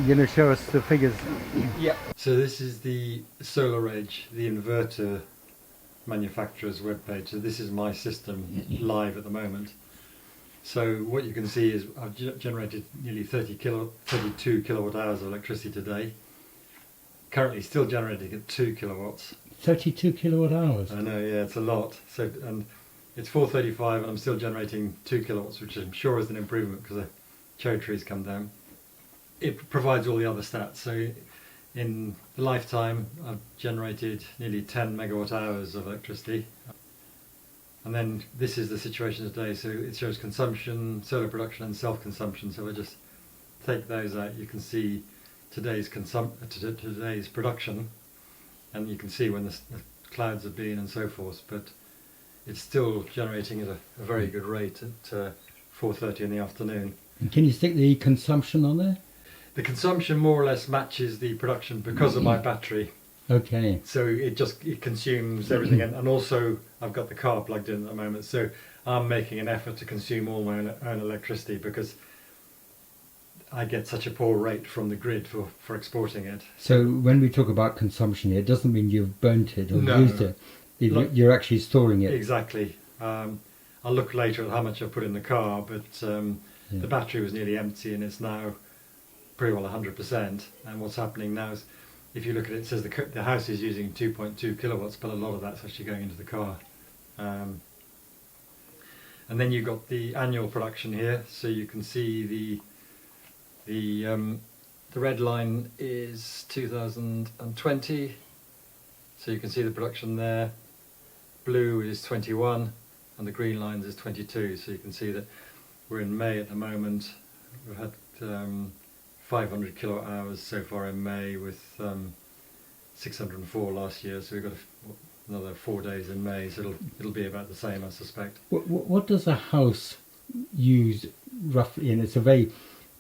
You're going to show us the figures. Yeah. So this is the SolarEdge, the inverter manufacturer's webpage. So this is my system live at the moment. So what you can see is I've generated nearly 32 kilowatt hours of electricity today. Currently still generating at 2 kilowatts. 32 kilowatt hours. I know, yeah, it's a lot. So, and it's 4:35 and I'm still generating 2 kilowatts, which I'm sure is an improvement because the cherry trees come down. It provides all the other stats. So in the lifetime I've generated nearly 10 megawatt hours of electricity. And then this is the situation today. So it shows consumption, solar production and self-consumption. So if I just take those out, you can see today's production, and you can see when the clouds have been and so forth, but it's still generating at a very good rate at 4:30 in the afternoon. And can you stick the consumption on there? The consumption more or less matches the production because of my battery. Okay. So it consumes everything, and also I've got the car plugged in at the moment, so I'm making an effort to consume all my own electricity because I get such a poor rate from the grid for exporting it. So when we talk about consumption here, it doesn't mean you've burnt it or No. used it. You're actually storing it. Exactly. I'll look later at how much I put in the car, but the battery was nearly empty and it's now pretty well 100%. And what's happening now is, if you look at it, it says the house is using 2.2 kilowatts, but a lot of that's actually going into the car. And then you've got the annual production here, so you can see the red line is 2020, so you can see the production there. Blue is 21 and the green lines is 22, so you can see that we're in May at the moment. We've had 500 kilowatt hours so far in May, with 604 last year, so we've got another 4 days in May, so it'll be about the same, I suspect. What does a house use roughly? And it's a very,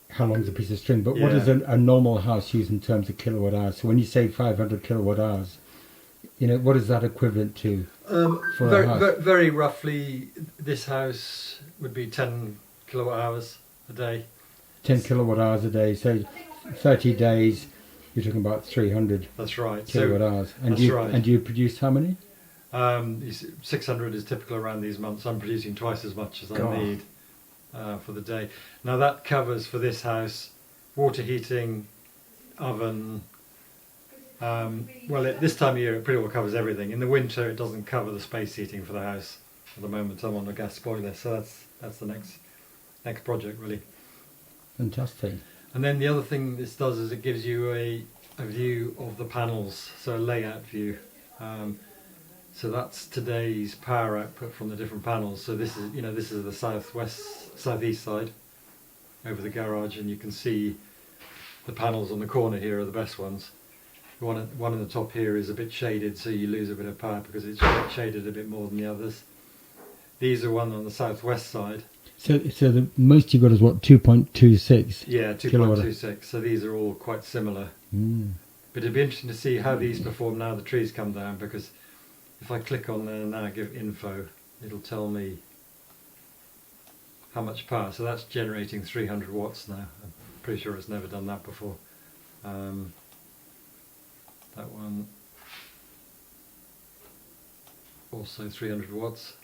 how long is a piece of string, but what does a normal house use in terms of kilowatt hours? So when you say 500 kilowatt hours, what is that equivalent to for a house? Very roughly, this house would be 10 kilowatt hours a day. 10 kilowatt hours a day, so 30 days, you're talking about 300 That's right. kilowatt hours. And do you produce how many? 600 is typical around these months. I'm producing twice as much as I need for the day. Now that covers, for this house, water heating, oven. Well, at this time of year it pretty well covers everything. In the winter it doesn't cover the space heating for the house. At the moment I'm on a gas boiler, so that's the next project really. Fantastic. And then the other thing this does is it gives you a view of the panels, so a layout view. So that's today's power output from the different panels. So this is the southeast side over the garage, and you can see the panels on the corner here are the best ones. The one in the top here is a bit shaded, so you lose a bit of power because it's shaded a bit more than the others. These are one on the southwest side. So the most you got is what, 2.26? Yeah, 2.26. So these are all quite similar. But it'd be interesting to see how these perform now the trees come down, because if I click on there now, give info, it'll tell me how much power. So that's generating 300 watts now. I'm pretty sure it's never done that before. That one also 300 watts.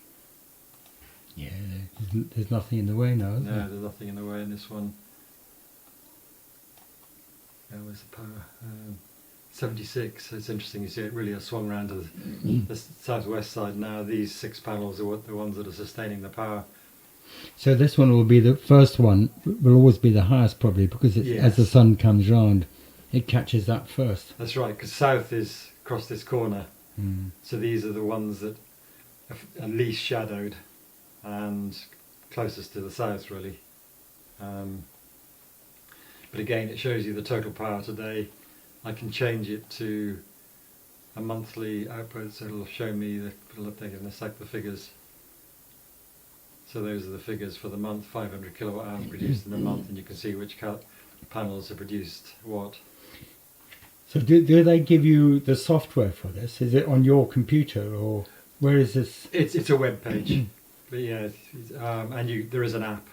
Yeah, there's nothing in the way now, is there? No, there's nothing in the way in this one. Where's the power? 76. It's interesting, you see it really has swung around to the southwest side now. These 6 panels are the ones that are sustaining the power. So this one will be the first one, will always be the highest probably, because as the sun comes round, it catches that first. That's right, because south is across this corner. So these are the ones that are least shadowed and closest to the south really. But again, it shows you the total power today. I can change it to a monthly output, so it'll show me it'll update in a sec the figures. So those are the figures for the month, 500 kilowatt hours produced in the month, and you can see which panels are produced what. So do they give you the software for this? Is it on your computer, or where is this? It's a web page. But yeah, and there is an app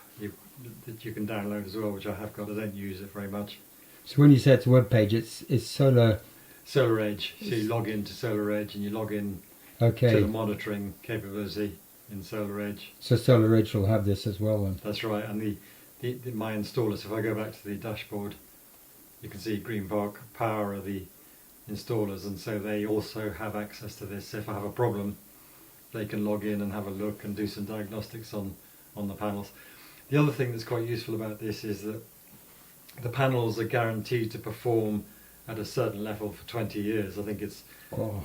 that you can download as well, which I have got. I don't use it very much. So when you say it's a web page, it's solar. Solar Edge. So you log into Solar Edge and you log in Okay. to the monitoring capability in Solar Edge. So Solar Edge will have this as well then. That's right. And my installers, if I go back to the dashboard, you can see Green Park Power are the installers, and so they also have access to this. If I have a problem, they can log in and have a look and do some diagnostics on the panels. The other thing that's quite useful about this is that the panels are guaranteed to perform at a certain level for 20 years. I think it's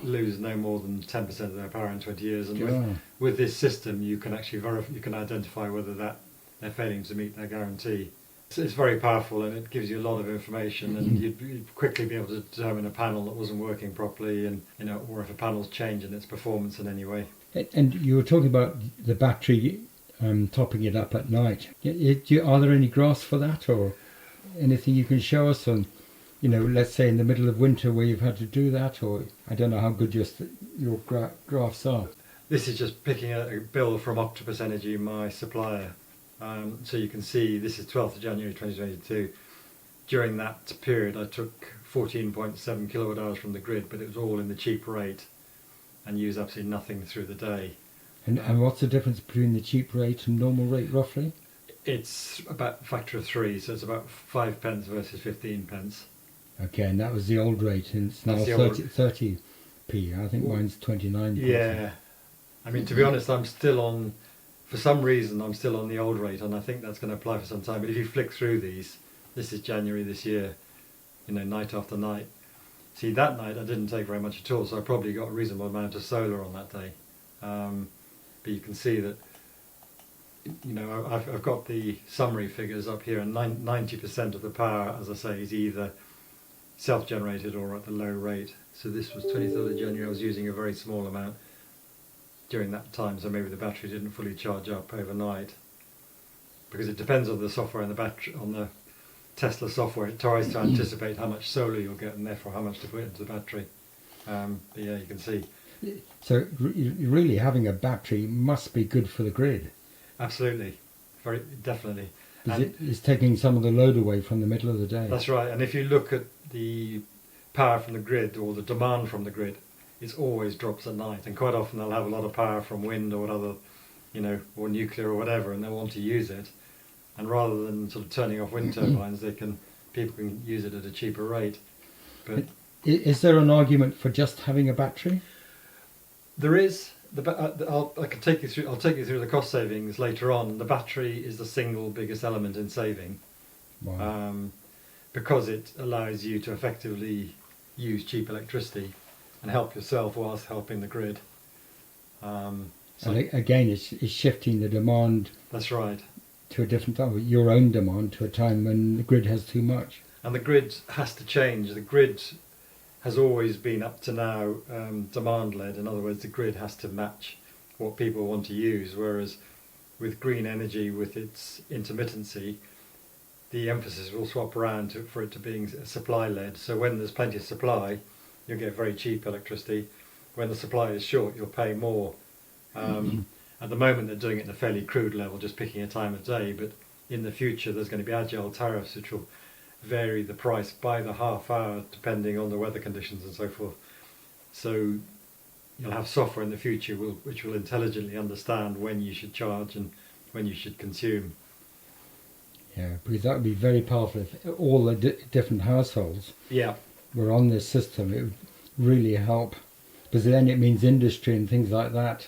lose no more than 10% of their power in 20 years. And with this system, you can actually you can identify whether they're failing to meet their guarantee. It's very powerful, and it gives you a lot of information, and you'd quickly be able to determine a panel that wasn't working properly, and or if a panel's changing its performance in any way. And you were talking about the battery topping it up at night. Are there any graphs for that, or anything you can show us on, let's say in the middle of winter where you've had to do that, or I don't know how good your graphs are. This is just picking a bill from Octopus Energy, my supplier. So you can see this is 12th of January 2022. During that period I took 14.7 kilowatt hours from the grid, but it was all in the cheap rate and used absolutely nothing through the day. And what's the difference between the cheap rate and normal rate roughly? It's about a factor of 3, so it's about 5 pence versus 15 pence. Okay, and that was the old rate, and it's now 30p. I think mine's 29. Yeah, I mean, to be honest, I'm still on. For some reason, I'm still on the old rate, and I think that's going to apply for some time. But if you flick through these, this is January this year, night after night. See, that night I didn't take very much at all, so I probably got a reasonable amount of solar on that day. But you can see that, I've got the summary figures up here, and 90% of the power, as I say, is either self-generated or at the low rate. So this was 23rd of January. I was using a very small amount during that time, so maybe the battery didn't fully charge up overnight, because it depends on the software and the battery. On the Tesla software, it tries to anticipate how much solar you'll get and therefore how much to put into the battery. But yeah, you can see. So really having a battery must be good for the grid. Absolutely, very definitely. It's taking some of the load away from the middle of the day. That's right, and if you look at the power from the grid or the demand from the grid, it always drops at night, and quite often they'll have a lot of power from wind or other, or nuclear or whatever, and they'll want to use it. And rather than sort of turning off wind turbines, people can use it at a cheaper rate. But is there an argument for just having a battery? There is. I'll take you through the cost savings later on. The battery is the single biggest element in saving. Wow. Because it allows you to effectively use cheap electricity and help yourself whilst helping the grid. And again, it's shifting the demand. That's right. To a different time, your own demand to a time when the grid has too much. And the grid has to change. The grid has always been up to now demand-led. In other words, the grid has to match what people want to use, whereas with green energy, with its intermittency, the emphasis will swap around for it to being supply-led. So when there's plenty of supply, you'll get very cheap electricity. When the supply is short, you'll pay more. At the moment, they're doing it at a fairly crude level, just picking a time of day, but in the future, there's going to be agile tariffs which will vary the price by the half hour depending on the weather conditions and so forth. So you'll have software in the future which will intelligently understand when you should charge and when you should consume. Yeah, because that would be very powerful if all the different households were on this system. It would really help, because then it means industry and things like that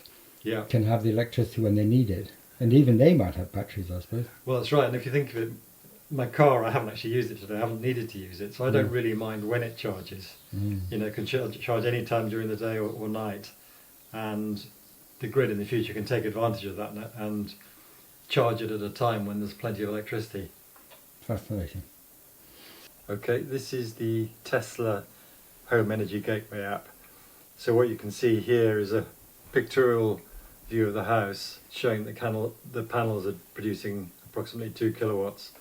can have the electricity when they need it. And even they might have batteries, I suppose. Well, that's right. And if you think of it, my car, I haven't actually used it today. I haven't needed to use it, so I don't really mind when it charges. It can charge any time during the day or night. And the grid in the future can take advantage of that and charge it at a time when there's plenty of electricity. Fascinating. Okay, this is the Tesla Home Energy Gateway app. So what you can see here is a pictorial view of the house showing the panels are producing approximately 2 kilowatts,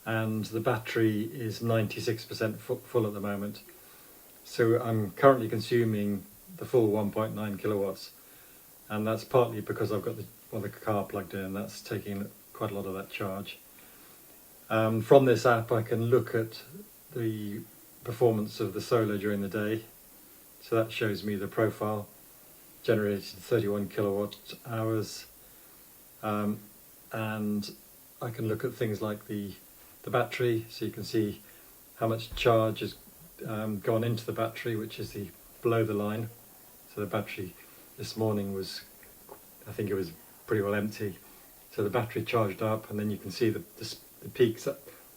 and the battery is 96% full at the moment. So I'm currently consuming the full 1.9 kilowatts, and that's partly because I've got the car plugged in. That's taking quite a lot of that charge. From this app I can look at the performance of the solar during the day. So that shows me the profile, generated 31 kilowatt hours, and I can look at things like the battery, so you can see how much charge has gone into the battery, which is the below the line. So the battery this morning was, I think it was pretty well empty. So the battery charged up, and then you can see the peaks.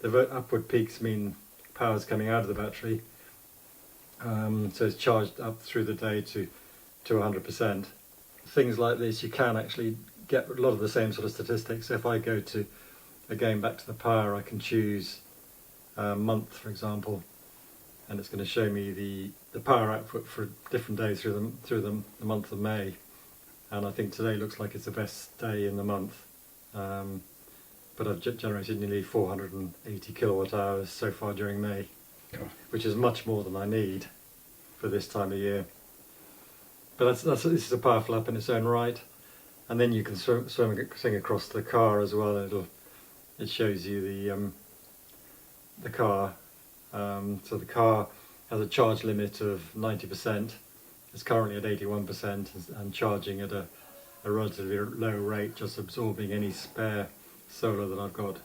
The upward peaks mean power's coming out of the battery. So it's charged up through the day to 100%. Things like this, you can actually get a lot of the same sort of statistics. So if I go to, again, back to the power, I can choose a month, for example, and it's going to show me the power output for different days through the month of May. And I think today looks like it's the best day in the month. But I've generated nearly 480 kilowatt hours so far during May, which is much more than I need for this time of year. But this is a powerful app in its own right. And then you can swing across the car as well. It shows you the car. So the car has a charge limit of 90%. It's currently at 81% and charging at a relatively low rate, just absorbing any spare solar that I've got.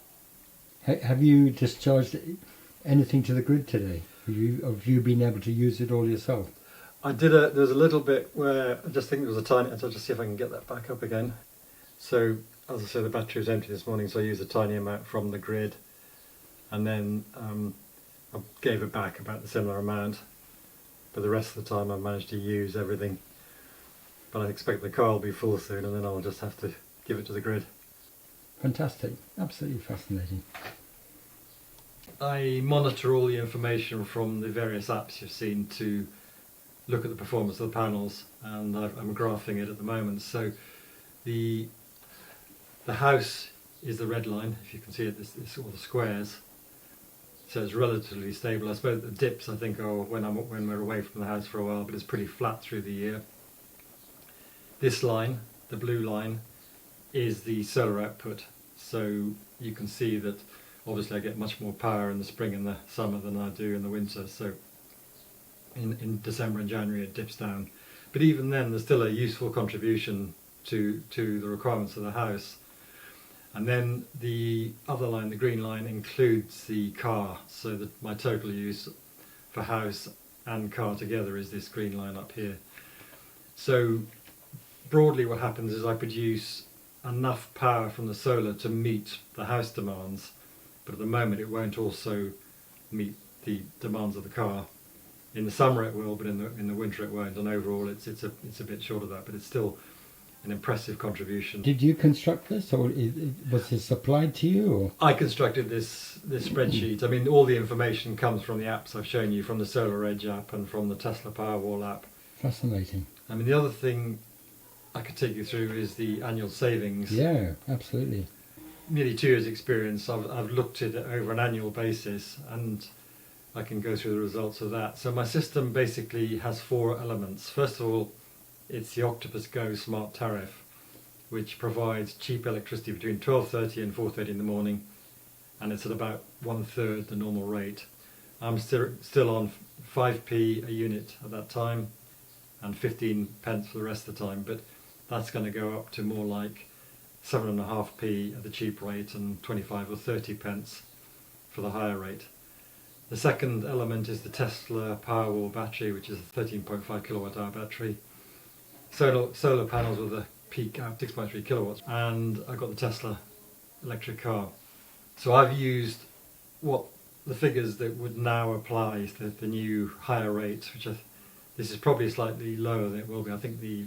Have you discharged anything to the grid today? Have you been able to use it all yourself? I did. There was a little bit where I just think there was a tiny. I'll just see if I can get that back up again. So as I said, the battery was empty this morning, so I used a tiny amount from the grid, and then I gave it back about the similar amount. But the rest of the time I managed to use everything. But I expect the car will be full soon, and then I'll just have to give it to the grid. Fantastic, absolutely fascinating. I monitor all the information from the various apps you've seen to look at the performance of the panels, and I'm graphing it at the moment. So the house is the red line, if you can see it, this all the squares. So it's relatively stable. I suppose the dips, I think, are when we're away from the house for a while, but it's pretty flat through the year. This line, the blue line, is the solar output. So you can see that obviously I get much more power in the spring and the summer than I do in the winter. So in December and January it dips down. But even then there's still a useful contribution to the requirements of the house. And then the other line, the green line, includes the car. So that my total use for house and car together is this green line up here. So broadly what happens is I produce enough power from the solar to meet the house demands, but at the moment it won't also meet the demands of the car. In the summer it will, but in the winter it won't, and overall it's a bit short of that, but it's still an impressive contribution. Did you construct this, or was this supplied to you? Or? I constructed this spreadsheet. I mean, all the information comes from the apps I've shown you, from the SolarEdge app and from the Tesla Powerwall app. Fascinating. I mean, the other thing I could take you through is the annual savings. Yeah, absolutely. Nearly 2 years experience, I've looked at it over an annual basis, and I can go through the results of that. So my system basically has 4 elements. First of all, it's the Octopus Go smart tariff, which provides cheap electricity between 12:30 and 4:30 in the morning, and it's at about 1/3 the normal rate. I'm still on 5p a unit at that time, and 15 pence for the rest of the time, but that's going to go up to more like 7.5p at the cheap rate and 25 or 30 pence for the higher rate. The second element is the Tesla Powerwall battery, which is a 13.5 kilowatt hour battery. Solar panels with a peak out 6.3 kilowatts, and I've got the Tesla electric car. So I've used what the figures that would now apply to the new higher rate, which this is probably slightly lower than it will be. I think the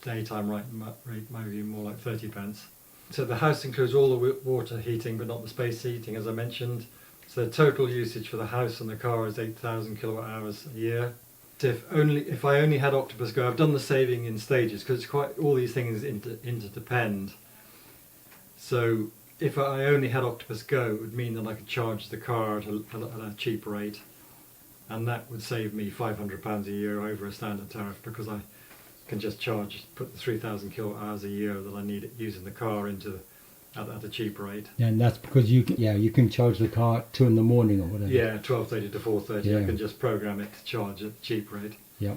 daytime rate might be more like 30 pence. So the house includes all the water heating, but not the space heating, as I mentioned. So the total usage for the house and the car is 8,000 kilowatt hours a year. So if I only had Octopus Go, I've done the saving in stages, because it's quite, all these things interdepend. So if I only had Octopus Go, it would mean that I could charge the car at a cheap rate, and that would save me £500 a year over a standard tariff, because I can just put the 3,000 kilowatt hours a year that I need using the car into at a cheap rate. And that's because you can charge the car at 2 in the morning or whatever. Yeah, 12:30 to 4:30. Yeah. I can just program it to charge at a cheap rate. Yeah.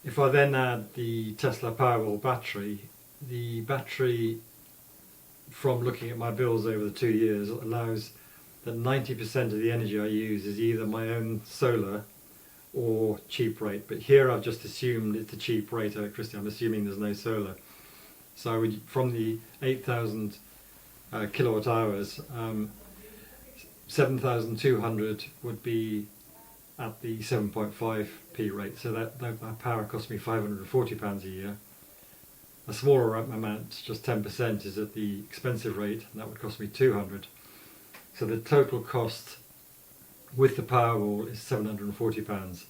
If I then add the Tesla Powerwall battery, the battery, from looking at my bills over the 2 years, allows that 90% of the energy I use is either my own solar or cheap rate. But here I've just assumed it's a cheap rate electricity. I'm assuming there's no solar. So I would, from the 8,000 kilowatt hours, 7,200 would be at the 7.5p rate. So that power cost me £540 a year. A smaller amount, just 10%, is at the expensive rate, and that would cost me £200. So the total cost with the Powerwall is £740.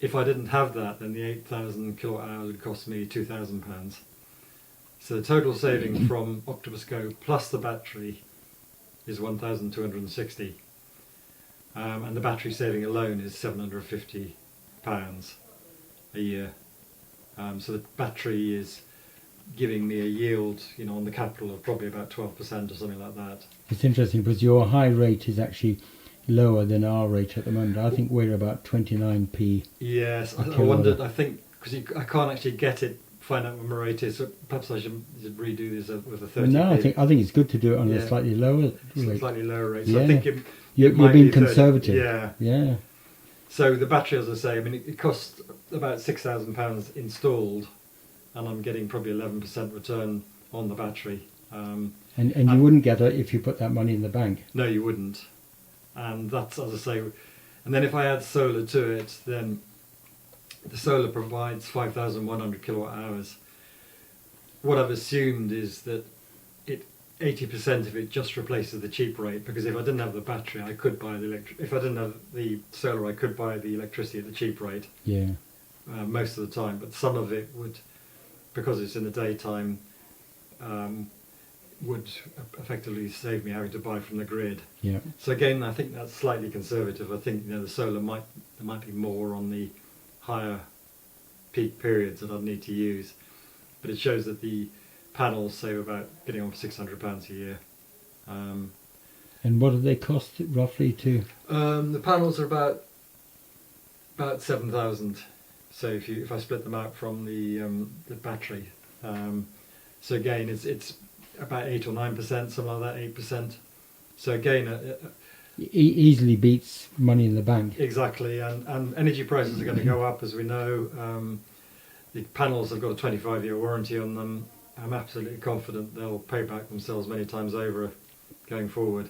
If I didn't have that, then the 8,000 kilowatt hours would cost me £2,000. So the total saving from Octopus Go plus the battery is 1,260, and the battery saving alone is £750 a year. So the battery is giving me a yield, on the capital of probably about 12% or something like that. It's interesting because your high rate is actually lower than our rate at the moment. I think we're about 29p. Yes, I wondered. I think because I can't actually find out what my rate is. So perhaps I should redo this with a 30p. No, I think it's good to do it on a slightly lower rate. Slightly lower rate. Yeah. So I think you're being conservative. Yeah. So the battery, as I say, it costs about £6,000 installed, and I'm getting probably 11% return on the battery. And you wouldn't get it if you put that money in the bank. No, you wouldn't. And that's, as I say, and then if I add solar to it, then the solar provides 5,100 kilowatt hours. What I've assumed is that 80% of it just replaces the cheap rate, because if I didn't have the battery, I could buy if I didn't have the solar, I could buy the electricity at the cheap rate. Yeah. Most of the time, but some of it would, because it's in the daytime, would effectively save me having to buy from the grid. Yeah. So again, I think that's slightly conservative. I think the solar might be more on the higher peak periods that I'd need to use, but it shows that the panels save about getting on for £600 a year. And what do they cost roughly to? The panels are about 7,000. So if I split them out from the battery, so again it's about 8 or 9%, something like that, 8%. So again, easily beats money in the bank. Exactly, and energy prices are going to go up, as we know. The panels have got a 25-year warranty on them. I'm absolutely confident they'll pay back themselves many times over going forward.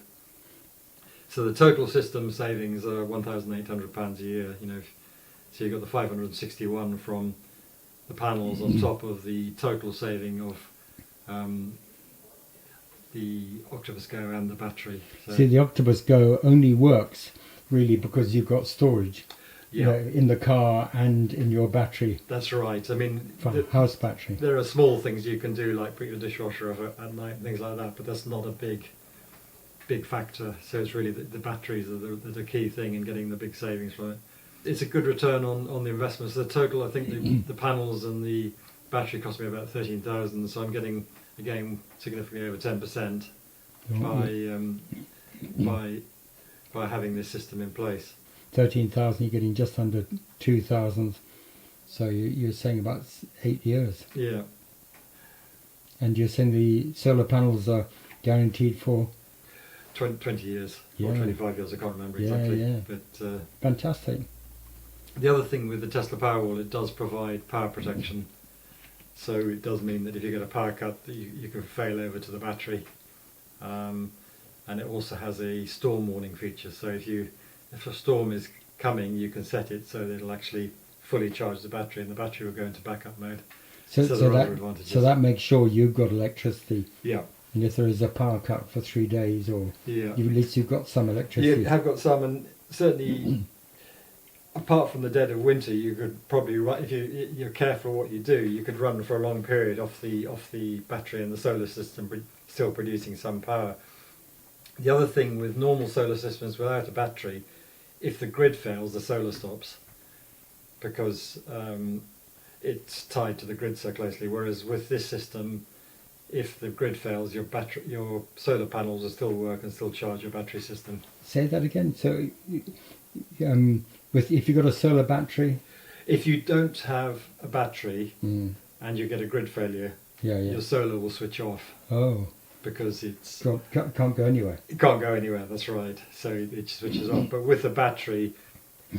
So the total system savings are £1,800 a year. So you've got the 561 from the panels on top of the total saving of the Octopus Go and the battery. So see, the Octopus Go only works really because you've got storage. Yeah. In the car and in your battery. That's right. House battery. There are small things you can do, like put your dishwasher over at night and things like that, but that's not a big factor. So it's really the batteries are the key thing in getting the big savings from it. It's a good return on the investment. So the total, I think the panels and the battery cost me about 13,000. So I'm getting, again, significantly over 10% by having this system in place. 13,000, you're getting just under 2,000. So you're saying about 8 years. Yeah. And you're saying the solar panels are guaranteed for 20 years or 25 years, I can't remember exactly. But fantastic. The other thing with the Tesla Powerwall, it does provide power protection. So it does mean that if you get a power cut, that you can fail over to the battery. And it also has a storm warning feature. So if a storm is coming, you can set it so that it'll actually fully charge the battery, and the battery will go into backup mode. So there are other advantages. So that makes sure you've got electricity. Yeah. And if there is a power cut for 3 days, or at least you've got some electricity. You have got some, and certainly, apart from the dead of winter, you could probably run, if you're careful what you do, you could run for a long period off the battery and the solar system, still producing some power. The other thing with normal solar systems without a battery, if the grid fails, the solar stops, because it's tied to the grid so closely. Whereas with this system, if the grid fails, your solar panels will still work and still charge your battery system. Say that again. So, if you've got a solar battery, If you don't have a battery mm, and you get a grid failure, yeah. your solar will switch off Oh, because it can't go anywhere. can't go anywhere. That's right. So it switches off. But with the battery,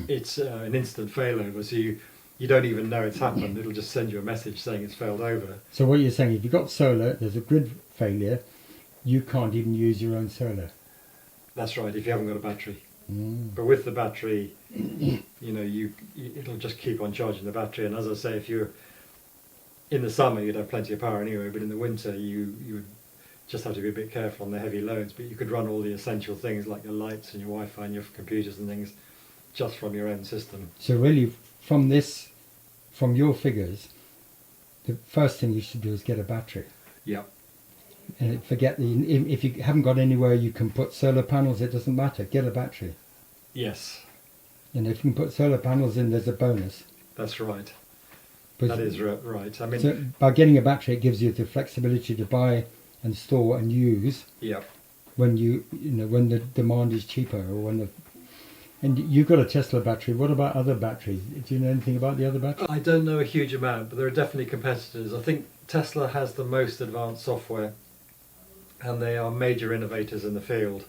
it's an instant failover. So you don't even know it's happened. It'll just send you a message saying it's failed over. So what you're saying, if you've got solar, there's a grid failure, you can't even use your own solar. That's right. If you haven't got a battery. Mm. But with the battery, it'll just keep on charging the battery. And as I say, if you're in the summer, you'd have plenty of power anyway. But in the winter, you would just have to be a bit careful on the heavy loads. But you could run all the essential things like your lights and your Wi-Fi and your computers and things just from your own system. So really, from your figures, the first thing you should do is get a battery. Yeah. And if you haven't got anywhere you can put solar panels, it doesn't matter. Get a battery. Yes, And if you can put solar panels in, there's a bonus. that's right. But That is right. I mean, so by getting a battery, it gives you the flexibility to buy and store and use yeah. when when the demand is cheaper or and you've got a Tesla battery. What about other batteries? Do you know anything about the other batteries? I don't know a huge amount, but there are definitely competitors. I think Tesla has the most advanced software, and they are major innovators in the field.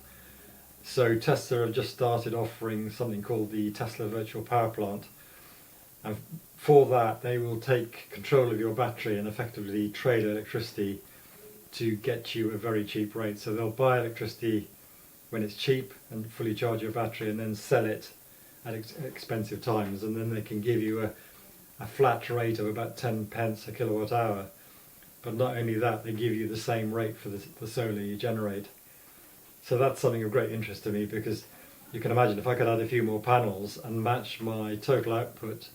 So Tesla have just started offering something called the Tesla Virtual Power Plant, and for that they will take control of your battery and effectively trade electricity to get you a very cheap rate. So they'll buy electricity when it's cheap and fully charge your battery, and then sell it at expensive times, and then they can give you a flat rate of about 10 pence a kilowatt hour. But not only that, they give you the same rate for the solar you generate. So that's something of great interest to me, because you can imagine if I could add a few more panels and match my total output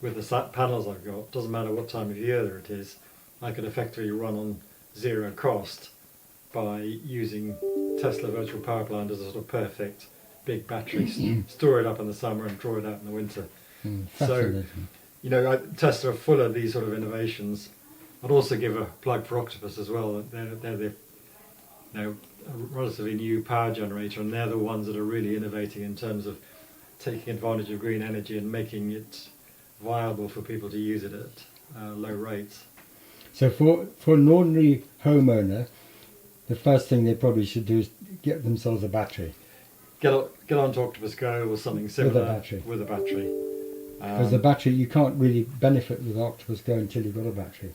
with the panels I've got, doesn't matter what time of year it is, I could effectively run on zero cost by using Tesla Virtual Power Plant as a sort of perfect big battery. Store it up in the summer and draw it out in the winter. So, Tesla are full of these sort of innovations. I'd also give a plug for Octopus as well. They're a relatively new power generator, and they're the ones that are really innovating in terms of taking advantage of green energy and making it viable for people to use it at low rates. So for an ordinary homeowner, the first thing they probably should do is get themselves a battery. Get on to Octopus Go or something similar with a battery. Because the battery, you can't really benefit with Octopus Go until you've got a battery.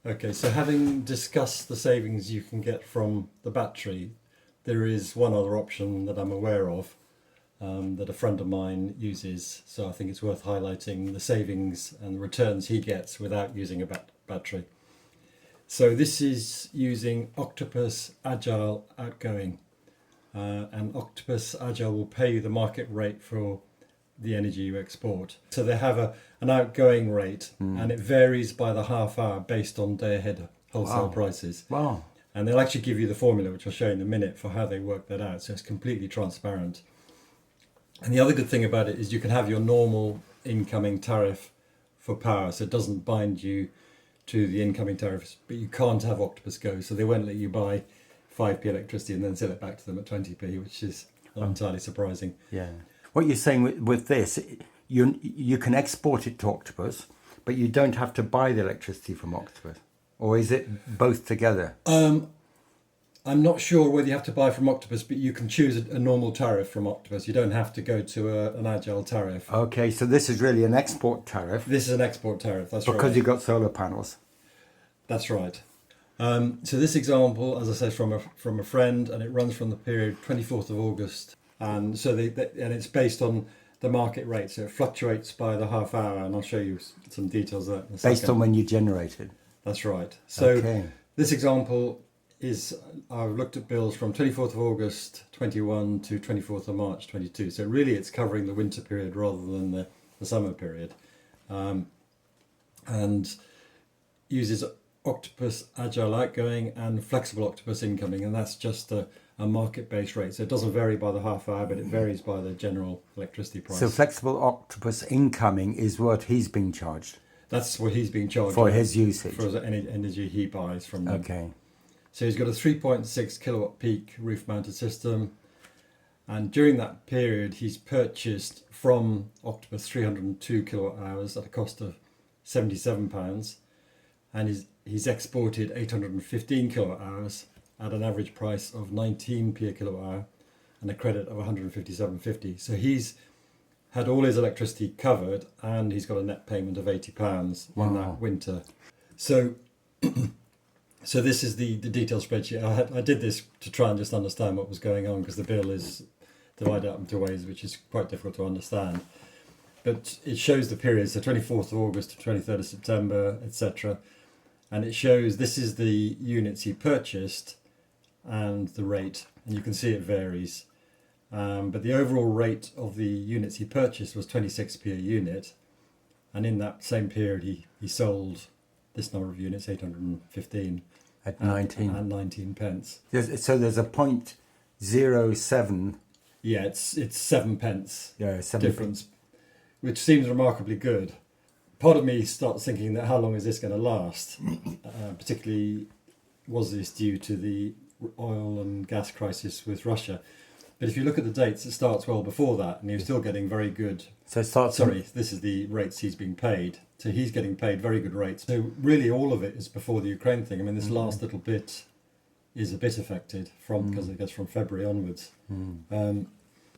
Okay, so having discussed the savings you can get from the battery, there is one other option that I'm aware of that a friend of mine uses. So I think it's worth highlighting the savings and the returns he gets without using a battery. So this is using Octopus Agile Outgoing. And Octopus Agile will pay you the market rate for the energy you export. So they have an outgoing rate, and it varies by the half hour based on day ahead wholesale prices. Wow. And they'll actually give you the formula, which I'll show you in a minute, for how they work that out. So it's completely transparent. And the other good thing about it is you can have your normal incoming tariff for power, so it doesn't bind you to the incoming tariffs, but you can't have Octopus Go, so they won't let you buy 5p electricity and then sell it back to them at 20p, which is not entirely surprising. Yeah. What you're saying with this, you can export it to Octopus, but you don't have to buy the electricity from Octopus, or is it both together? I'm not sure whether you have to buy from Octopus, but you can choose a normal tariff from Octopus. You don't have to go to an Agile tariff. Okay, so this is really an export tariff. This is an export tariff, that's right. Because you've got solar panels. That's right. So this example, as I said, from a friend, and it runs from the period 24th of August. And so and it's based on the market rate, so it fluctuates by the half hour, and I'll show you some details of that in a second. Based on when you generate it. That's right. So Okay. this example is, I've looked at bills from 24th of August 21 to 24th of March 22. So really it's covering the winter period rather than the summer period. And uses Octopus Agile Outgoing and Flexible Octopus Incoming, and that's just a market-based rate. So it doesn't vary by the half hour, but it varies by the general electricity price. So Flexible Octopus Incoming is what he's being charged. That's what he's being charged for his usage. for any energy he buys from them. Okay. So he's got a 3.6 kilowatt peak roof mounted system, and during that period he's purchased from Octopus 302 kilowatt hours at a cost of £77, and he's exported 815 kilowatt hours at an average price of 19p a kilowatt hour and a credit of 157.50. So he's had all his electricity covered, and he's got a net payment of £80 in Wow. that winter. So so this is the detailed spreadsheet. I did this to try and just understand what was going on, because the bill is divided up into ways which is quite difficult to understand. But it shows the periods, so 24th of August to 23rd of September, etc. And it shows this is the units he purchased and the rate, and you can see it varies. But the overall rate of the units he purchased was 26p a unit, and in that same period he sold this number of units, 815, At 19. and 19 pence. So there's a 0.07 Yeah, it's 7 pence seven difference, which seems remarkably good. Part of me starts thinking that how long is this going to last? Particularly, was this due to the oil and gas crisis with Russia? But if you look at the dates, it starts well before that, and he's still getting very good. So it starts. Sorry, this is the rates he's being paid. So he's getting paid very good rates. So really, all of it is before the Ukraine thing. I mean, this last little bit is a bit affected because it goes from February onwards.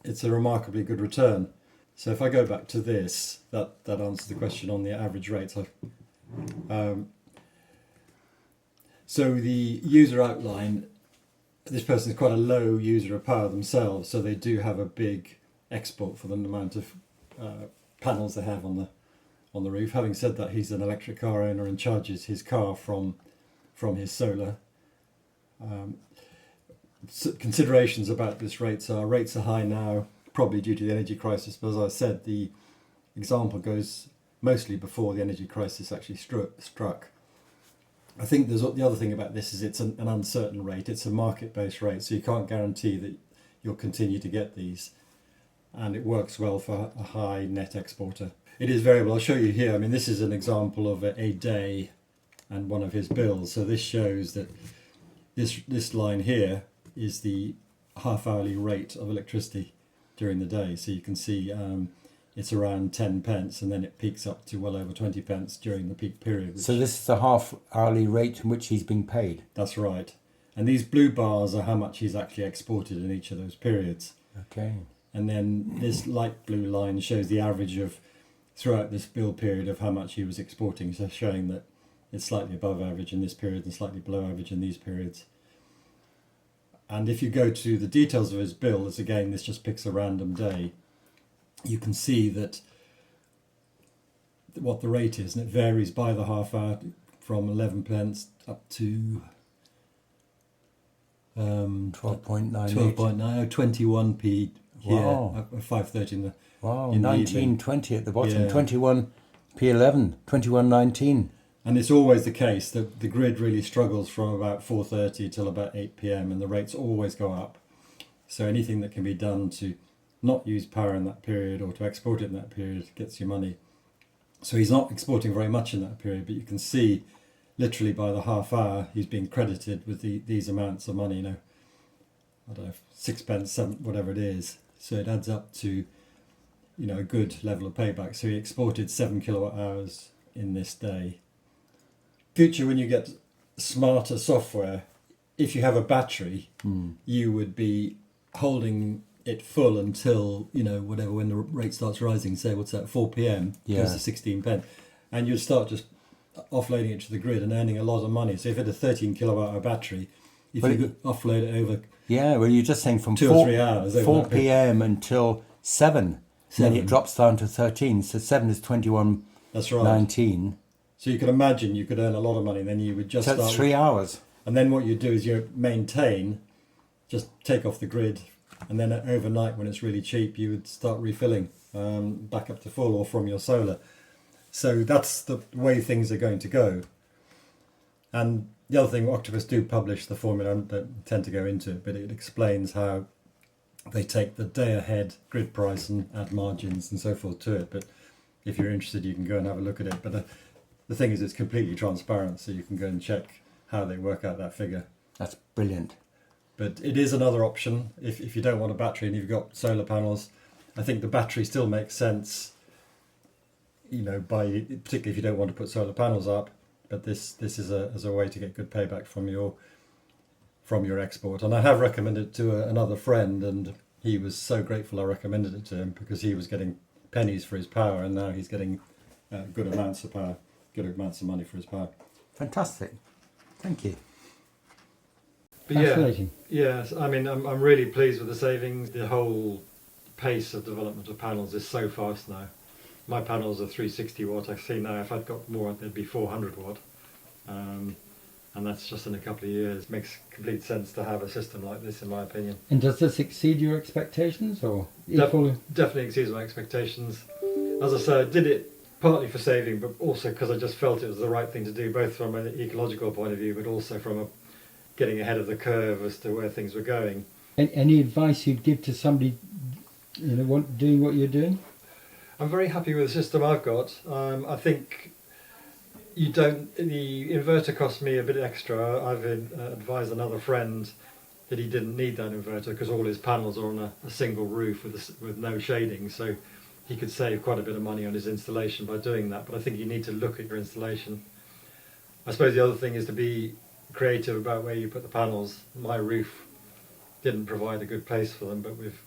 It's a remarkably good return. So if I go back to this, that answers the question on the average rates. So the user outline, this person is quite a low user of power themselves, so they do have a big export for the amount of panels they have on the roof. Having said that, he's an electric car owner and charges his car from his solar. Considerations about this rates are high now, probably due to the energy crisis, but as I said, the example goes mostly before the energy crisis actually struck. I think there's the other thing about this is it's an uncertain rate. It's a market-based rate, so you can't guarantee that you'll continue to get these, and it works well for a high net exporter. It is variable. I'll show you here. I mean, this is an example of a day and one of his bills. So this shows that this line here is the half-hourly rate of electricity during the day. So you can see it's around 10 pence, and then it peaks up to well over 20 pence during the peak period. So this is the half-hourly rate in which he's being paid. That's right. And these blue bars are how much he's actually exported in each of those periods. Okay. And then this light blue line shows the average of throughout this bill period of how much he was exporting, so showing that it's slightly above average in this period and slightly below average in these periods. And if you go to the details of his bill, as again this just picks a random day, you can see that what the rate is, and it varies by the half hour from 11 pence up to 12.98. 12.9, 21p here, Wow. at 5:30 in the Wow, in the evening. 19.20 at the bottom, Yeah. 21p11, 21.19. And it's always the case that the grid really struggles from about 4:30 till about 8 p.m. and the rates always go up. So anything that can be done to not use power in that period or to export it in that period gets you money. So he's not exporting very much in that period, but you can see literally by the half hour he's being credited with these amounts of money, I don't know, 6 pence, 7, whatever it is. So it adds up to, a good level of payback. So he exported 7 kilowatt hours in this day. Future, when you get smarter software, if you have a battery, you would be holding it full until, whatever, when the rate starts rising, say, 4 p.m, goes to 16 pence. And you'd start just offloading it to the grid and earning a lot of money. So if it had a 13 kilowatt hour battery, if you could offload it over Yeah, well, you're just saying from 2 or 3 hours, over 4 that period. p.m. until 7. Then it drops down to 13. So 7 is 21.19. That's right. So you can imagine you could earn a lot of money, then you would just So it's start 3 hours. And then what you do is you maintain, just take off the grid, and then overnight when it's really cheap, you would start refilling back up to full or from your solar. So that's the way things are going to go. And the other thing, Octopus do publish the formula, I don't intend to go into it, but it explains how they take the day ahead grid price and add margins and so forth to it. But if you're interested, you can go and have a look at it. But the thing is, it's completely transparent, so you can go and check how they work out that figure. That's brilliant. But it is another option if you don't want a battery and you've got solar panels. I think the battery still makes sense, you know, particularly if you don't want to put solar panels up. But this is a way to get good payback from your export. And I have recommended it to another friend, and he was so grateful I recommended it to him, because he was getting pennies for his power, and now he's getting good amounts of power, good amounts of money for his power. Fantastic. Thank you. But yeah, Fascinating. yes, I mean, I'm really pleased with the savings. The whole pace of development of panels is so fast now. My panels are 360 watt. I see now if I'd got more, they'd be 400 watt. And that's just in a couple of years. Makes complete sense to have a system like this, in my opinion. And does this exceed your expectations, or equal? Definitely exceeds my expectations. As I said, I did it partly for saving, but also because I just felt it was the right thing to do, both from an ecological point of view, but also from getting ahead of the curve as to where things were going. Any advice you'd give to somebody, you know, doing what you're doing? I'm very happy with the system I've got. I think the inverter cost me a bit extra. I've advised another friend that he didn't need that inverter because all his panels are on a single roof with no shading, so he could save quite a bit of money on his installation by doing that. But I think you need to look at your installation. I suppose the other thing is to be creative about where you put the panels. My roof didn't provide a good place for them, but we've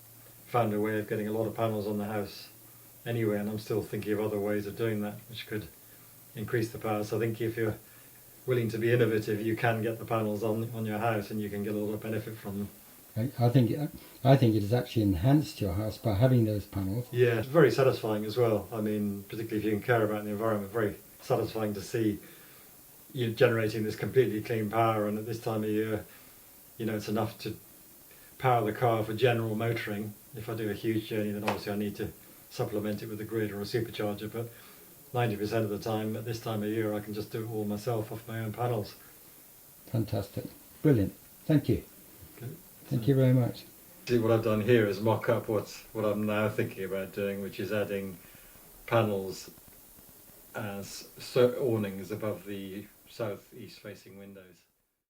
found a way of getting a lot of panels on the house anyway, and I'm still thinking of other ways of doing that which could increase the power. So I think if you're willing to be innovative, you can get the panels on your house and you can get a lot of benefit from them. I think it has actually enhanced your house by having those panels. Yeah, it's very satisfying as well. I mean, particularly if you can care about the environment, very satisfying to see you generating this completely clean power, and at this time of year, you know, it's enough to power the car for general motoring. If I do a huge journey, then obviously I need to supplement it with a grid or a supercharger, but 90% of the time at this time of year I can just do it all myself off my own panels. Fantastic. Brilliant. Thank you. Okay. Thank you very much. See, what I've done here is mock up what I'm now thinking about doing, which is adding panels as awnings above the south-east facing windows.